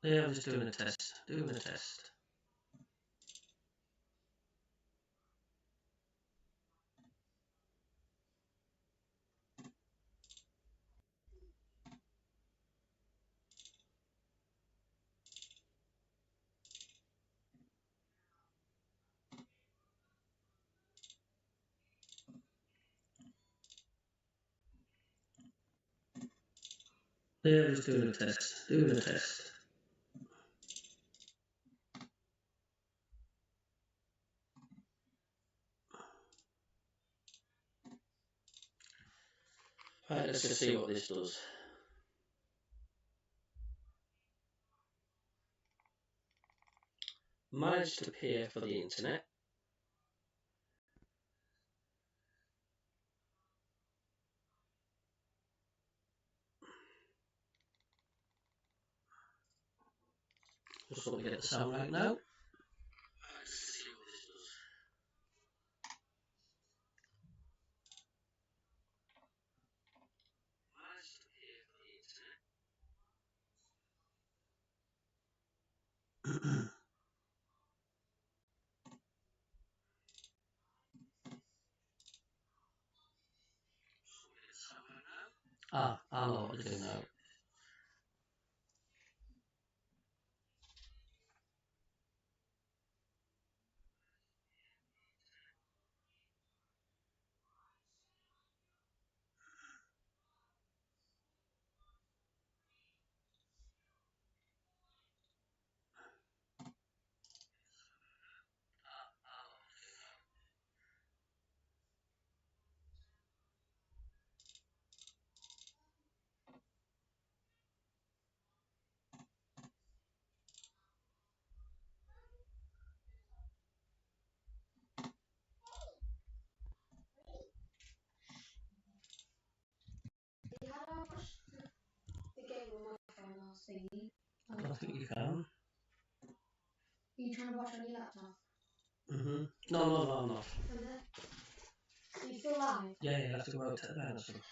Yeah, I'm just doing a test. Doing a test. Yeah, I'm just doing a test. Doing a test. Right, let's just see what this does. Managed to appear for the internet. Just want to get the sound right now. I know what to do now. I don't think you can. Are you trying to watch on your laptop? No, I'm not. Are you still live? Yeah, you have to go out to the bed or something.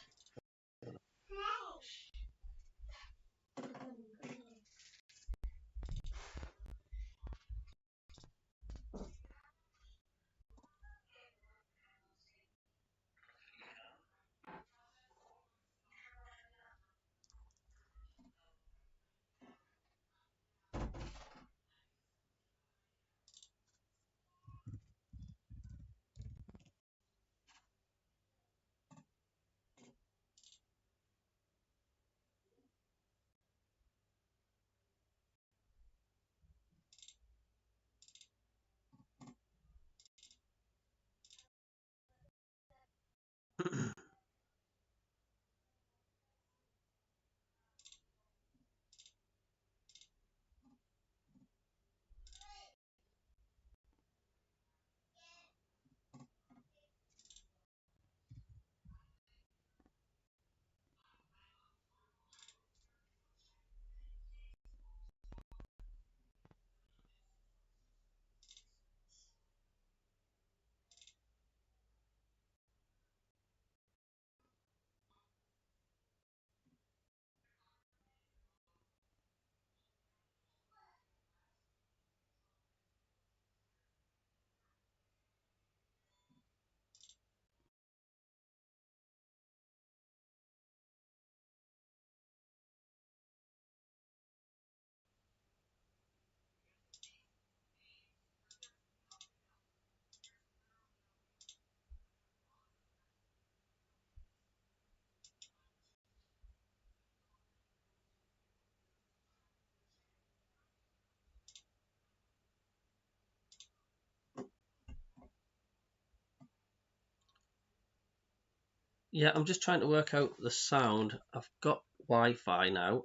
Yeah, I'm just trying to work out the sound. I've got Wi-Fi now,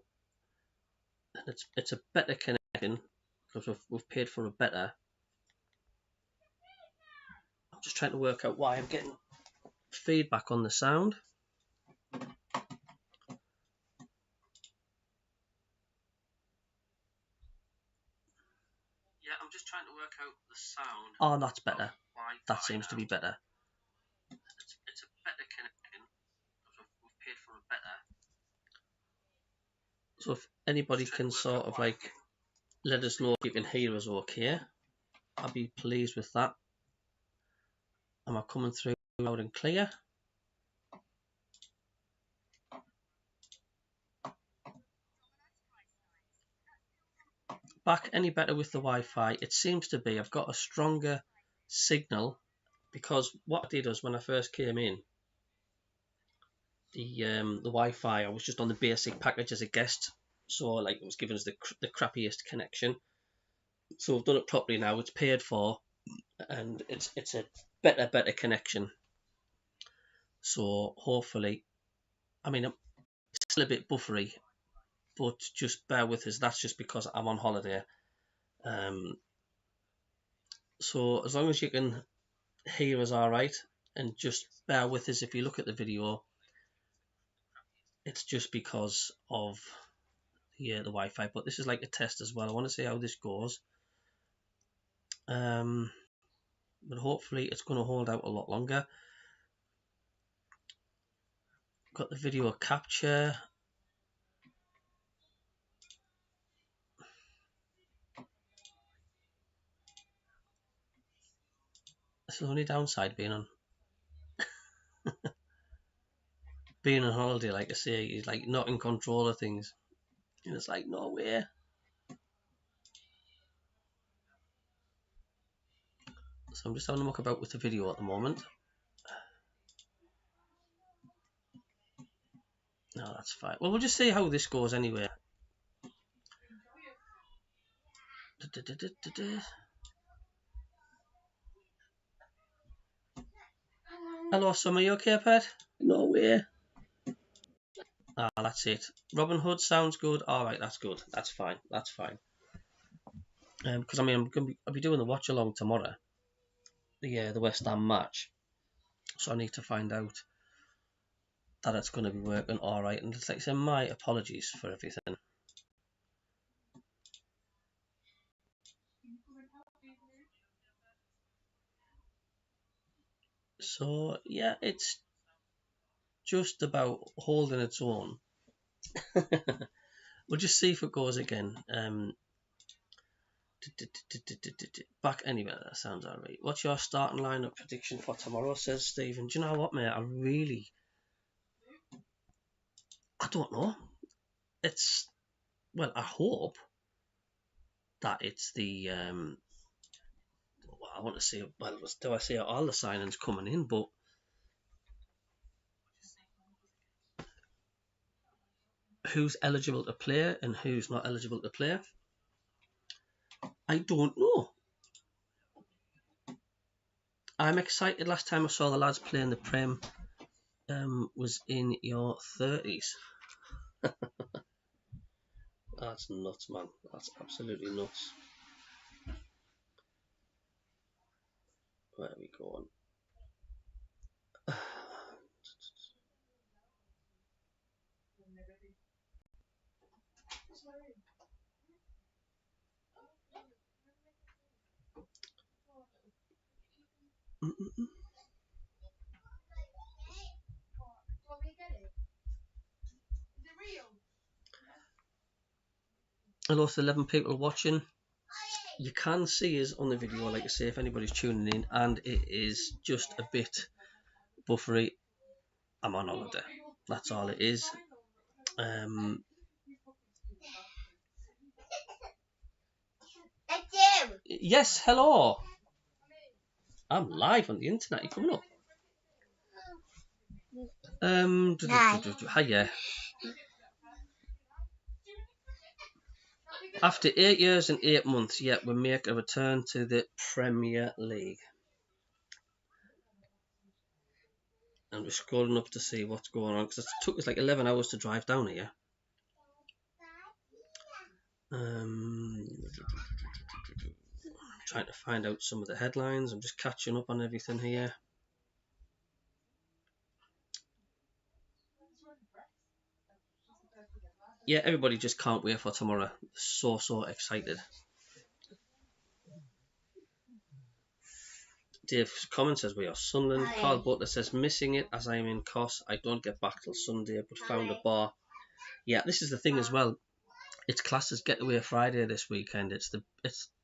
and it's a better connection because we've paid for a better. I'm just trying to work out why I'm getting feedback on the sound. Yeah, I'm just trying to work out the sound. Oh, that's better. That seems to be better. It's a better connection because we've paid for a better. So if anybody can sort of like let us know if you can hear us okay. I'll be pleased with that. Am I coming through loud and clear? Back any better with the Wi-Fi? It seems to be. I've got a stronger signal because what I did was when I first came in, the Wi-Fi, I was just on the basic package as a guest, so like it was giving us the crappiest connection. So I've done it properly now. It's paid for, and it's a better connection. So hopefully, I mean, it's still a bit buffery, but just bear with us. That's just because I'm on holiday. So as long as you can hear us all right, and just bear with us if you look at the video, it's just because of the Wi-Fi. But this is like a test as well. I want to see how this goes. But hopefully it's going to hold out a lot longer. Got the video capture. That's the only downside being on being on holiday, like I say, is like not in control of things. And it's like, no way. So I'm just having a muck about with the video at the moment. No, that's fine. Well, we'll just see how this goes anyway. Hello, Summer, you okay, pet? No way. Ah, that's it. Robin Hood sounds good. Alright, that's good. That's fine. That's fine. Because I mean, I'll be doing the watch along tomorrow. The West Ham match. So I need to find out that it's going to be working alright. And it's like saying, my apologies for everything. So yeah, it's just about holding its own. We'll just see if it goes again. Back anyway, that sounds alright. What's your starting lineup prediction for tomorrow? Says Stephen. Do you know what, mate? I don't know. It's, well, I hope that it's the well, I want to say, well, do I say all the signings coming in, but who's eligible to play and who's not eligible to play, I don't know. I'm excited. Last time I saw the lads playing the Prem was in your 30s. That's nuts, man. That's absolutely nuts. Where are we going? I lost 11 people watching. You can see us on the video, like I say, if anybody's tuning in, and it is just a bit buffery. I'm on holiday. That's all it is. Yes, hello. I'm live on the internet. You coming up? Hiya. After 8 years and 8 months, yet we make a return to the Premier League. I'm just scrolling up to see what's going on because it took us like 11 hours to drive down here. Trying to find out some of the headlines. I'm just catching up on everything here. Yeah, everybody just can't wait for tomorrow. So excited. Dave's comment says we are Sunderland. Carl Butler says missing it as I am in Kos. I don't get back till Sunday, but found a bar. Yeah, this is the thing as well. it's classed as Getaway Friday this weekend. It's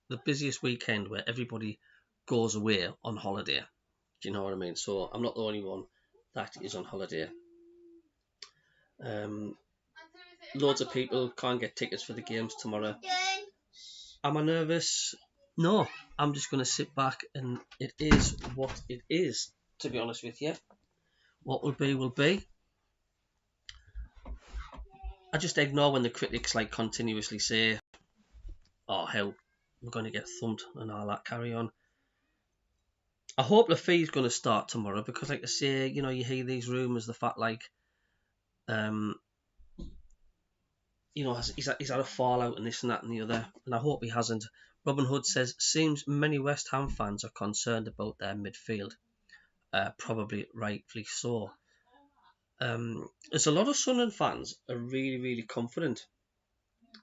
the busiest weekend where everybody goes away on holiday. Do you know what I mean? So I'm not the only one that is on holiday. Loads of people can't get tickets for the games tomorrow. Am I nervous? No, I'm just going to sit back and it is what it is, to be honest with you. What will be, will be. I just ignore when the critics like continuously say, oh hell, we're going to get thumped and all that carry on. I hope the fee's going to start tomorrow because, like I say, you know, you hear these rumours, the fact like, you know, he's had a fallout and this and that and the other, and I hope he hasn't. Robin Hood says, seems many West Ham fans are concerned about their midfield. Probably rightfully so. There's a lot of Sunderland fans are really, really confident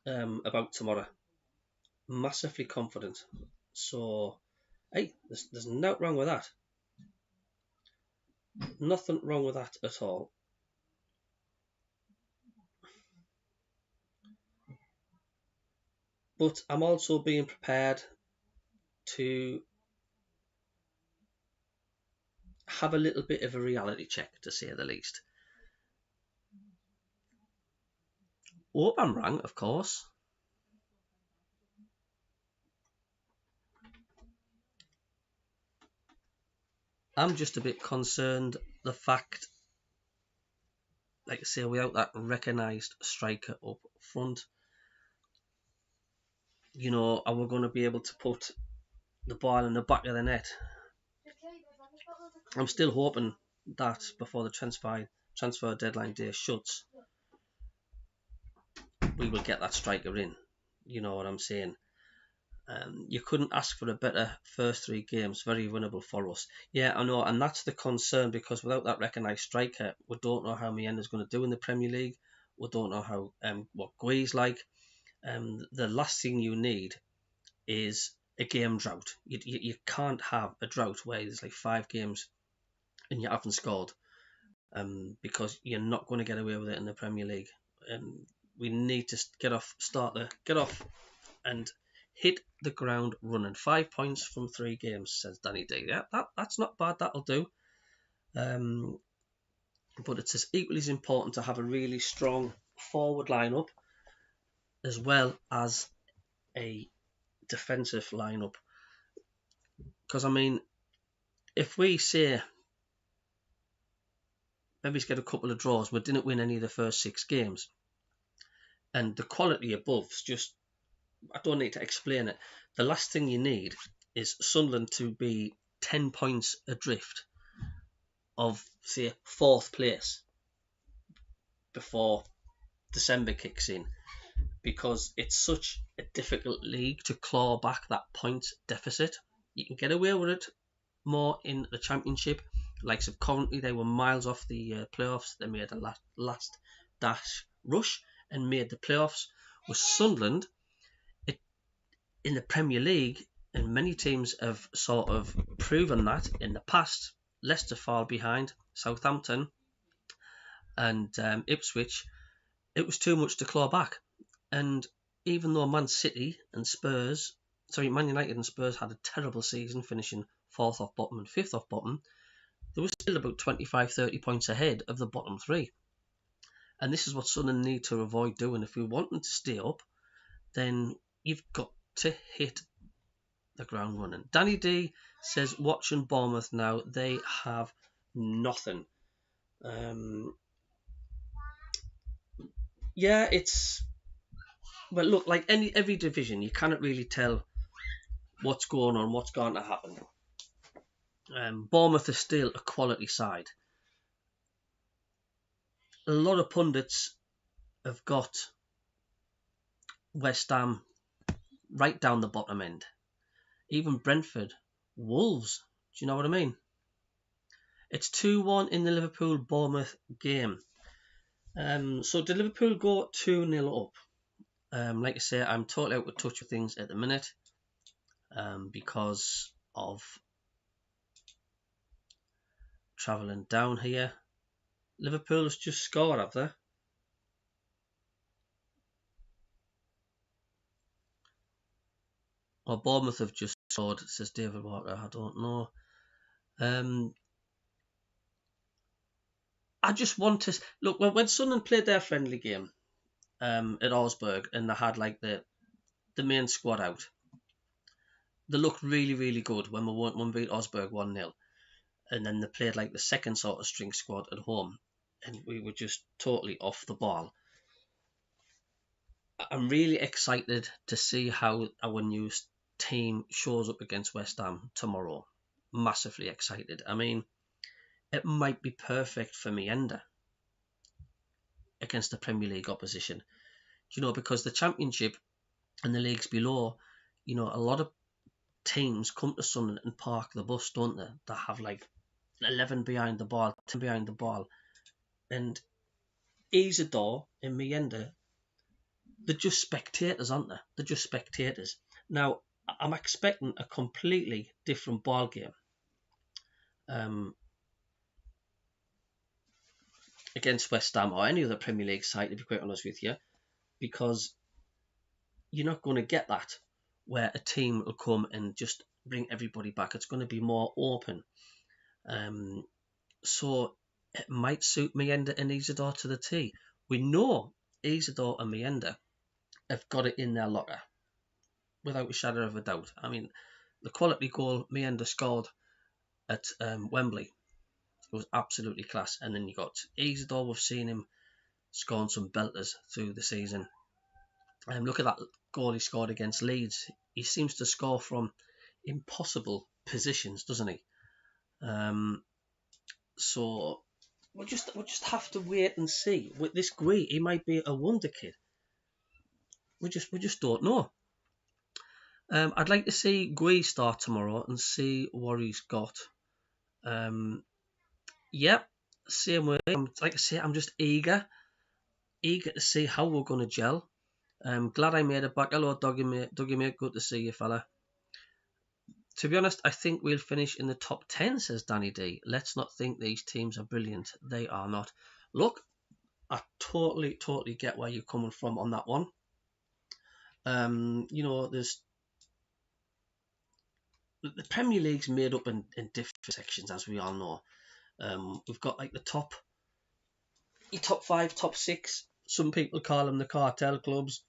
about tomorrow. Massively confident. So, hey, there's nothing wrong with that. Nothing wrong with that at all. But I'm also being prepared to have a little bit of a reality check, to say the least. Hope I'm wrong, of course. I'm just a bit concerned the fact, like I say, without that recognised striker up front, you know, are we going to be able to put the ball in the back of the net? I'm still hoping that before the transfer deadline day shuts, we will get that striker in. You know what I'm saying? You couldn't ask for a better first 3 games, very winnable for us. Yeah, I know, and that's the concern, because without that recognised striker, we don't know how Mienda's going to do in the Premier League. We don't know how what Gui's like. The last thing you need is a game drought. You can't have a drought where there's like 5 games and you haven't scored, because you're not going to get away with it in the Premier League. We need to get off and hit the ground running. 5 points from 3 games, says Danny D. Yeah, that's not bad. That'll do. But it's equally as important to have a really strong forward lineup as well as a defensive lineup. Because I mean, if we say maybe get a couple of draws, we didn't win any of the first 6 games, and the quality above's just, I don't need to explain it. The last thing you need is Sunderland to be 10 points adrift of, say, 4th place before December kicks in, because it's such a difficult league to claw back that point deficit. You can get away with it more in the Championship. Likes of Coventry, they were miles off the playoffs. They made a last dash rush and made the playoffs. With Sunderland, in the Premier League, and many teams have sort of proven that in the past. Leicester fall behind, Southampton and Ipswich. It was too much to claw back. And even though Man United and Spurs had a terrible season, finishing 4th off bottom and 5th off bottom, there was still about 25-30 points ahead of the bottom 3. And this is what Sunderland need to avoid doing. If we want them to stay up, then you've got to hit the ground running. Danny D says, watching Bournemouth now, they have nothing. Yeah, it's, well, look, like every division, you cannot really tell what's going on, what's going to happen. Bournemouth is still a quality side. A lot of pundits have got West Ham right down the bottom end. Even Brentford, Wolves. Do you know what I mean? It's 2-1 in the Liverpool-Bournemouth game. So did Liverpool go 2-0 up? Like I say, I'm totally out of touch with things at the minute, because of travelling down here. Liverpool has just scored, have they? Or Bournemouth have just scored, says David Walker. I don't know. I just want to look when Sunderland played their friendly game at Augsburg, and they had like the main squad out. They looked really, really good when we beat Augsburg 1-0, and then they played like the second sort of string squad at home, and we were just totally off the ball. I'm really excited to see how our new team shows up against West Ham tomorrow. Massively excited. I mean, it might be perfect for Mienda against the Premier League opposition. You know, because the Championship and the leagues below, you know, a lot of teams come to Sunderland and park the bus, don't they? They have like 11 behind the ball, 10 behind the ball. And Isidore and Mienda, they're just spectators, aren't they? They're just spectators. Now, I'm expecting a completely different ball game against West Ham or any other Premier League side, to be quite honest with you, because you're not going to get that where a team will come and just bring everybody back. It's going to be more open. So it might suit Mienda and Isidore to the T. We know Isidore and Mienda have got it in their locker, without a shadow of a doubt. I mean, the quality goal Mienda scored at Wembley was absolutely class. And then you got Isidore, we've seen him scoring some belters through the season. Look at that goal he scored against Leeds. He seems to score from impossible positions, doesn't he? So we'll just have to wait and see. With this Gui, he might be a wonder kid. We just don't know. I'd like to see Gui start tomorrow and see what he's got. Yep, same way. Like I say, I'm just eager to see how we're going to gel. Glad I made it back. Hello, Dougie mate. Good to see you, fella. To be honest, I think we'll finish in the top 10, says Danny D. Let's not think these teams are brilliant. They are not. Look, I totally get where you're coming from on that one. You know, there's the Premier League's made up in different sections, as we all know. We've got like the top 5, top 6. Some people call them the cartel clubs,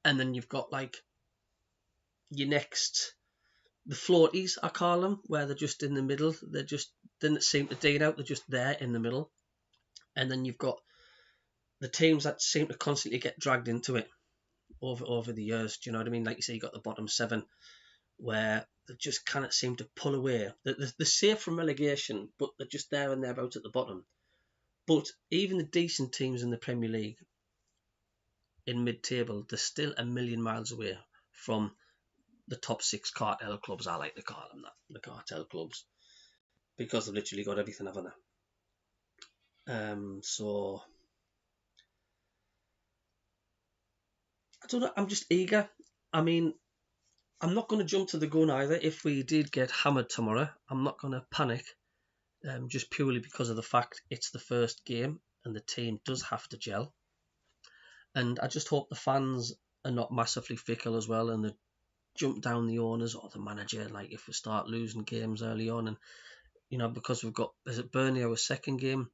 and then you've got like your next, the floaties, I call them, where they're just in the middle. They just didn't seem to dig out. They're just there in the middle. And then you've got the teams that seem to constantly get dragged into it over the years. Do you know what I mean? Like you say, you got the bottom 7, where they just cannot seem to pull away. They're safe from relegation, but they're just there and thereabouts at the bottom. But even the decent teams in the Premier League, in mid-table, they're still a million miles away from the top 6 cartel clubs. I like to call them that, the cartel clubs, because they've literally got everything, haven't they? So I don't know. I'm just eager. I mean, I'm not going to jump to the gun either. If we did get hammered tomorrow, I'm not going to panic, just purely because of the fact it's the first game and the team does have to gel. And I just hope the fans are not massively fickle as well, and they jump down the owners or the manager, like if we start losing games early on. And, you know, because we've got, is it Burnley, our second game?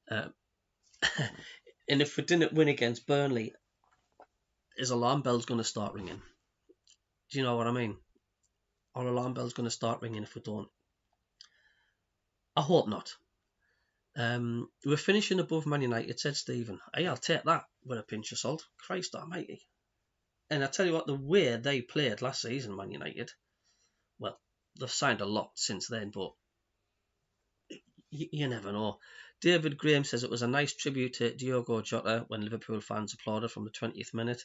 And if we didn't win against Burnley, his alarm bell's going to start ringing. Do you know what I mean? Our alarm bell's going to start ringing if we don't. I hope not. We're finishing above Man United, said Stephen. Hey, I'll take that with a pinch of salt. Christ almighty. And I tell you what, the way they played last season, Man United, well, they've signed a lot since then, but you never know. David Graham says it was a nice tribute to Diogo Jota when Liverpool fans applauded from the 20th minute.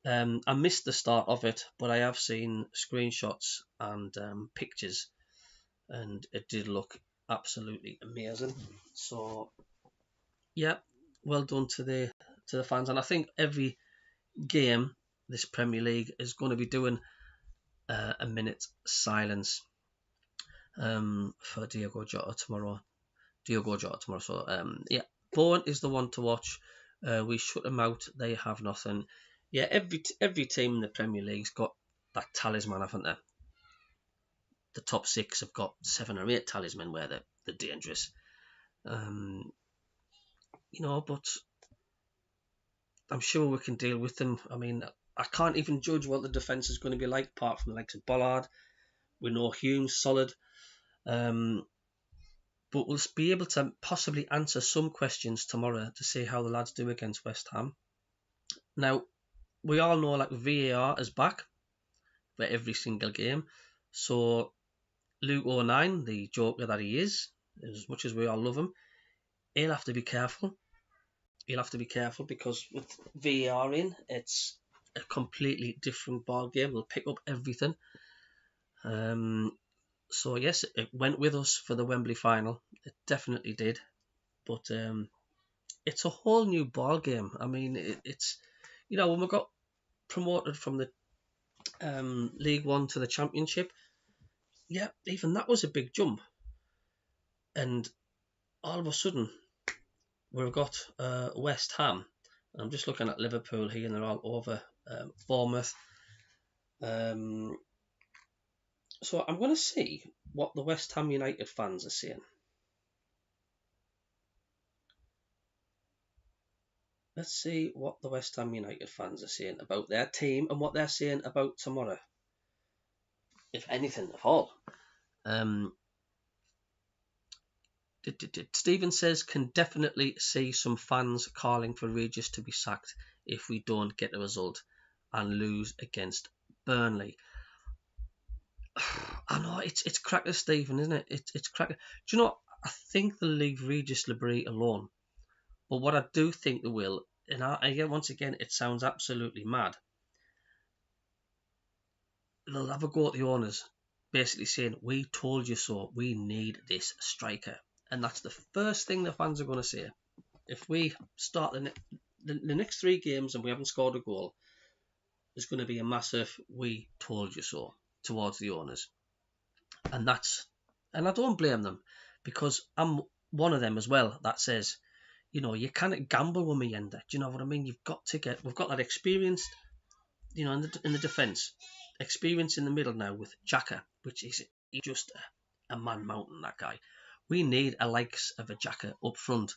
I missed the start of it, but I have seen screenshots and pictures, and it did look absolutely amazing. So, yeah, well done to the fans. And I think every game this Premier League is going to be doing a minute silence for Diogo Jota tomorrow. So, yeah, Bourne is the one to watch. We shut them out. They have nothing. Yeah, every team in the Premier League's got that talisman, haven't they? The top 6 have got 7 or 8 talisman where they're dangerous. You know, but I'm sure we can deal with them. I mean, I can't even judge what the defence is going to be like, apart from the likes of Bollard. We know Hume's solid. But we'll be able to possibly answer some questions tomorrow to see how the lads do against West Ham. Now, we all know like VAR is back for every single game. So Luke O'Nien, the joker that he is, as much as we all love him, he'll have to be careful. He'll have to be careful because with VAR in, it's a completely different ball game. We'll pick up everything. So yes, it went with us for the Wembley final. It definitely did. But it's a whole new ball game. I mean, it's, you know, when we got promoted from the League One to the Championship, yeah, even that was a big jump. And all of a sudden, we've got West Ham. I'm just looking at Liverpool here, and they're all over Bournemouth. So I'm going to see what the West Ham United fans are saying. Let's see what the West Ham United fans are saying about their team and what they're saying about tomorrow, if anything at all. Stephen says, can definitely see some fans calling for Regis to be sacked if we don't get a result and lose against Burnley. I know it's cracker, Stephen, isn't it? It's cracker. Do you know? I think they'll leave Regis Labrie alone, but what I do think they will, and again, once again, it sounds absolutely mad. They'll have a go at the owners, basically saying, "We told you so. We need this striker," and that's the first thing the fans are going to say. If we start the next 3 games and we haven't scored a goal, there's going to be a massive "we told you so" towards the owners. And I don't blame them, because I'm one of them as well that says, you know, you can't gamble with me, Ender. Do you know what I mean? We've got that experience, you know, in the defence, experience in the middle now with Xhaka, which is just a man mountain, that guy. We need a likes of a Xhaka up front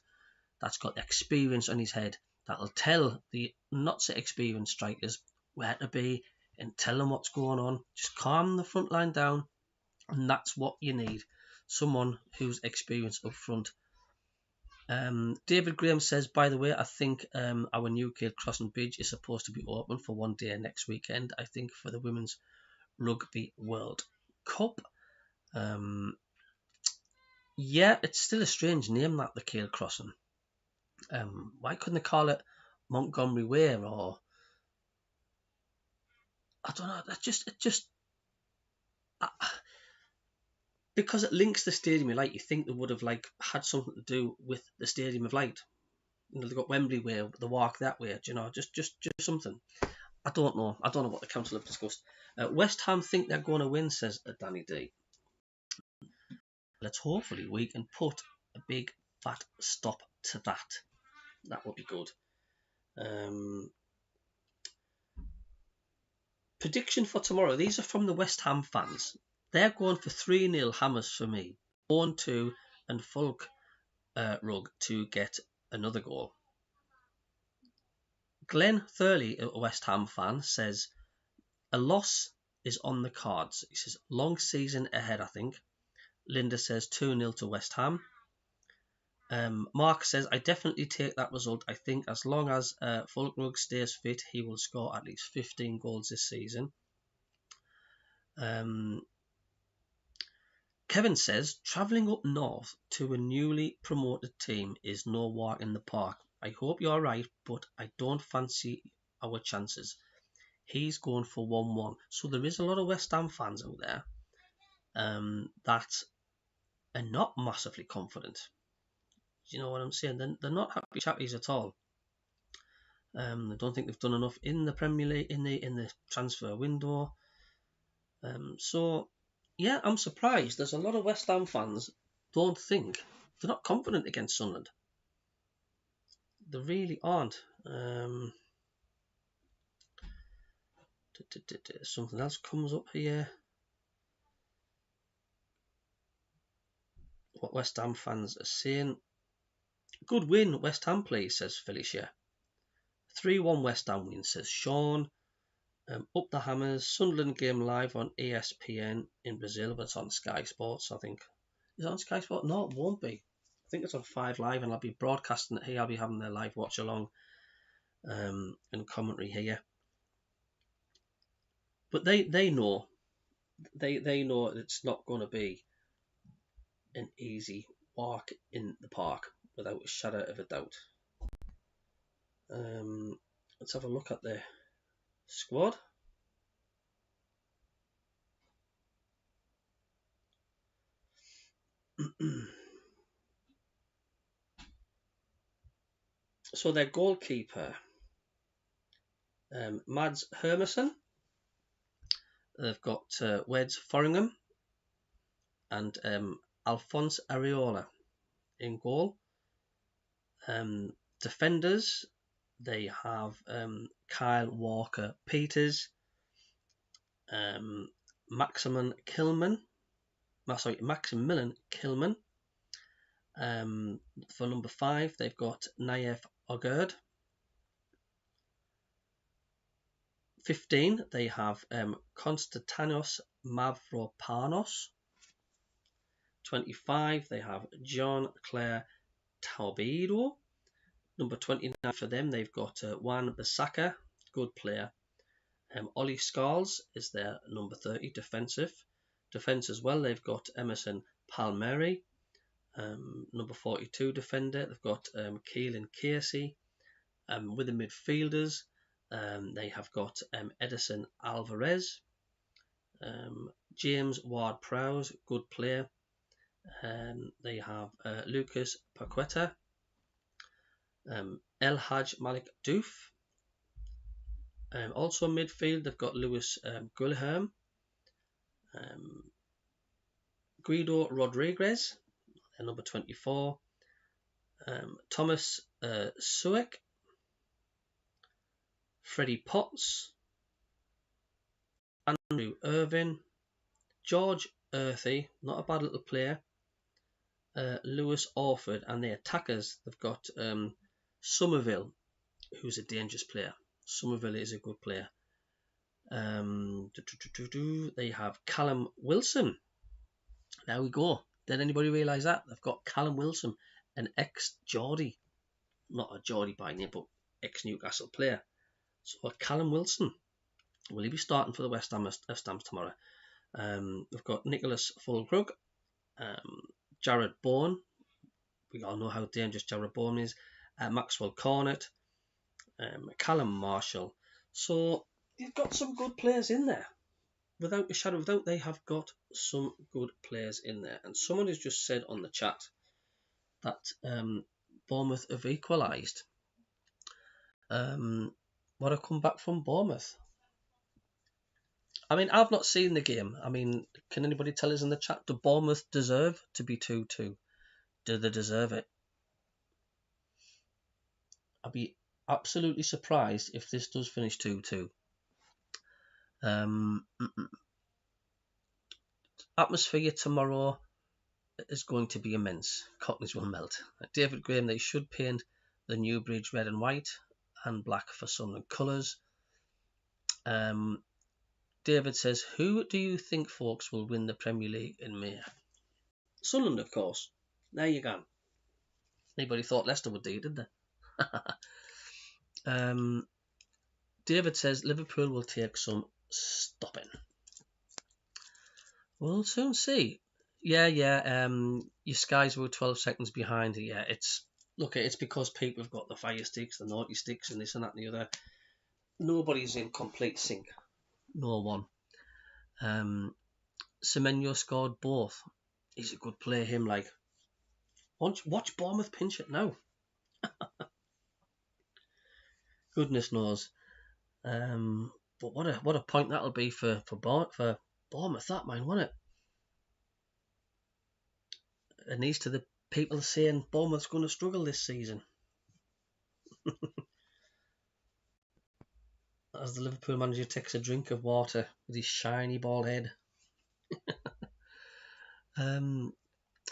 that's got experience on his head, that'll tell the not so experienced strikers where to be and tell them what's going on. Just calm the front line down, and that's what you need. Someone who's experienced up front. David Graham says, by the way, I think our Newcastle Crossing Bridge is supposed to be open for one day next weekend, I think for the Women's Rugby World Cup. Yeah, it's still a strange name, that, the Cale Crossing. Why couldn't they call it Montgomery Way, or I don't know, because it links the Stadium of Light, you think they would have like had something to do with the Stadium of Light. You know, they got Wembley Way, the walk that way. You know, just something. I don't know what the council have discussed. West Ham think they're going to win, says Danny D. Let's hopefully we can put a big fat stop to that. That would be good. Prediction for tomorrow. These are from the West Ham fans. They're going for 3-0 Hammers for me. 1-2 and Fulk Rug to get another goal. Glenn Thurley, a West Ham fan, says a loss is on the cards. He says long season ahead, I think. Linda says 2-0 to West Ham. Mark says, I definitely take that result. I think as long as Fulkrug stays fit, he will score at least 15 goals this season. Kevin says, travelling up north to a newly promoted team is no walk in the park. I hope you're right, but I don't fancy our chances. He's going for 1-1. So there is a lot of West Ham fans out there that are not massively confident. You know what I'm saying? They're not happy chappies at all. I don't think they've done enough in the Premier League, in the transfer window. So yeah, I'm surprised. There's a lot of West Ham fans they're not confident against Sunderland. They really aren't. Something else comes up here. What West Ham fans are saying. Good win, West Ham please, says Felicia. 3-1 West Ham win, says Sean. Up the Hammers, Sunderland game live on ESPN in Brazil, but it's on Sky Sports, I think. Is it on Sky Sports? No, it won't be. I think it's on 5 Live, and I'll be broadcasting it here. I'll be having their live watch along and commentary here. But they know. They know it's not going to be an easy walk in the park, without a shadow of a doubt. Let's have a look at the squad. So their goalkeeper, Mads Hermansson. They've got Weds Foringham and Alphonse Areola in goal. Defenders, they have Kyle Walker-Peters, Maximilian Kilman. For number 5, they've got Naif Ogerd. 15, they have Konstantinos Mavropanos. 25, they have John Claire Taubedo. Number 29 for them, they've got Juan Bissaka, good player. Ollie Scholes is their number 30, defensive. Defence as well, they've got Emerson Palmieri, number 42 defender. They've got Keelan Casey. With the midfielders, they have got Edison Alvarez, James Ward-Prowse, good player. They have Lucas Paqueta, El Haj Malik Doof. Also midfield, they've got Lewis Guilherme, Guido Rodriguez, number 24, Thomas Suek, Freddie Potts, Andrew Irvin, George Earthy, not a bad little player, Lewis Orford, and the attackers, they've got Somerville, who's a dangerous player. Somerville is a good player. They have Callum Wilson. There we go. Did anybody realise that? They've got Callum Wilson, an ex-Geordie. Not a Geordie by name, but ex-Newcastle player. So Callum Wilson. Will he be starting for the West Ham tomorrow? We've got Nicholas Fulkrug, Jared Bourne. We all know how dangerous Jared Bourne is. Maxwell Cornett, Callum Marshall. So you've got some good players in there. Without a shadow of doubt, they have got some good players in there. And someone has just said on the chat that Bournemouth have equalised. What a comeback from Bournemouth. I mean, I've not seen the game. I mean, can anybody tell us in the chat, do Bournemouth deserve to be 2-2? Do they deserve it? I'd be absolutely surprised if this does finish 2-2. Atmosphere tomorrow is going to be immense. Cockneys will melt. David Graham, they should paint the new bridge red and white and black for Sunderland colours. David says, who do you think, folks, will win the Premier League in May? Sunderland, of course. There you go. Anybody thought Leicester would do, did they? David says, Liverpool will take some stopping. We'll soon see. Yeah. Your Skies were 12 seconds behind. Yeah, it's because people have got the fire sticks, the naughty sticks, and this and that and the other. Nobody's in complete sync. No one. Semenyo scored both. He's a good player, him. Like, watch Bournemouth pinch it now. Goodness knows. But what a point that'll be for Bournemouth, that man, won't it? It needs to the people saying Bournemouth's going to struggle this season. as the Liverpool manager takes a drink of water with his shiny bald head.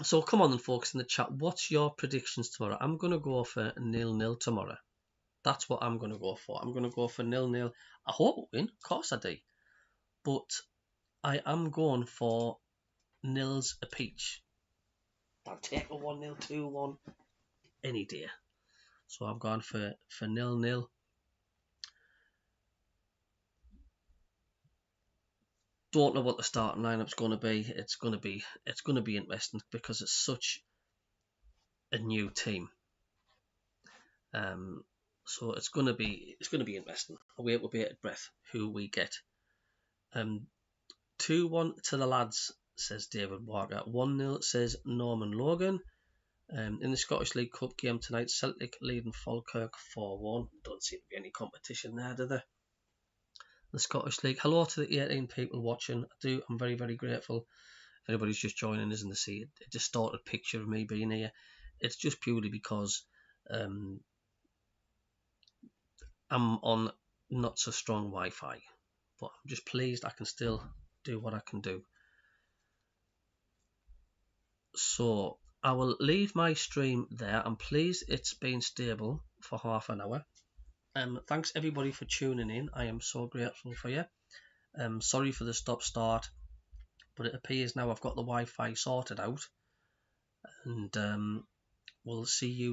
So come on then, folks, in the chat. What's your predictions tomorrow? I'm going to go for 0-0 tomorrow. That's what I'm going to go for. I'm going to go for 0-0. I hope we win. Of course I do. But I am going for nils apiece. I'll take a 1-0, 2-1 any day. So I've gone for 0-0. Don't know what the starting lineup's going to be. It's going to be interesting because it's such a new team. So it's going to be interesting. I'll wait with bated breath who we get. 2-1 to the lads, says David Walker. 1-0 says Norman Logan. In the Scottish League Cup game tonight, Celtic leading Falkirk 4-1. Don't seem to be any competition there, do there? The Scottish League. Hello to the 18 people watching. I'm very, very grateful. If anybody's just joining us in the sea, a distorted picture of me being here. It's just purely because I'm on not so strong Wi-Fi, but I'm just pleased I can still do what I can do. So I will leave my stream there. I'm pleased it's been stable for half an hour. Thanks everybody for tuning in. I am so grateful for you. Sorry for the stop-start, but it appears now I've got the Wi-Fi sorted out, and we'll see you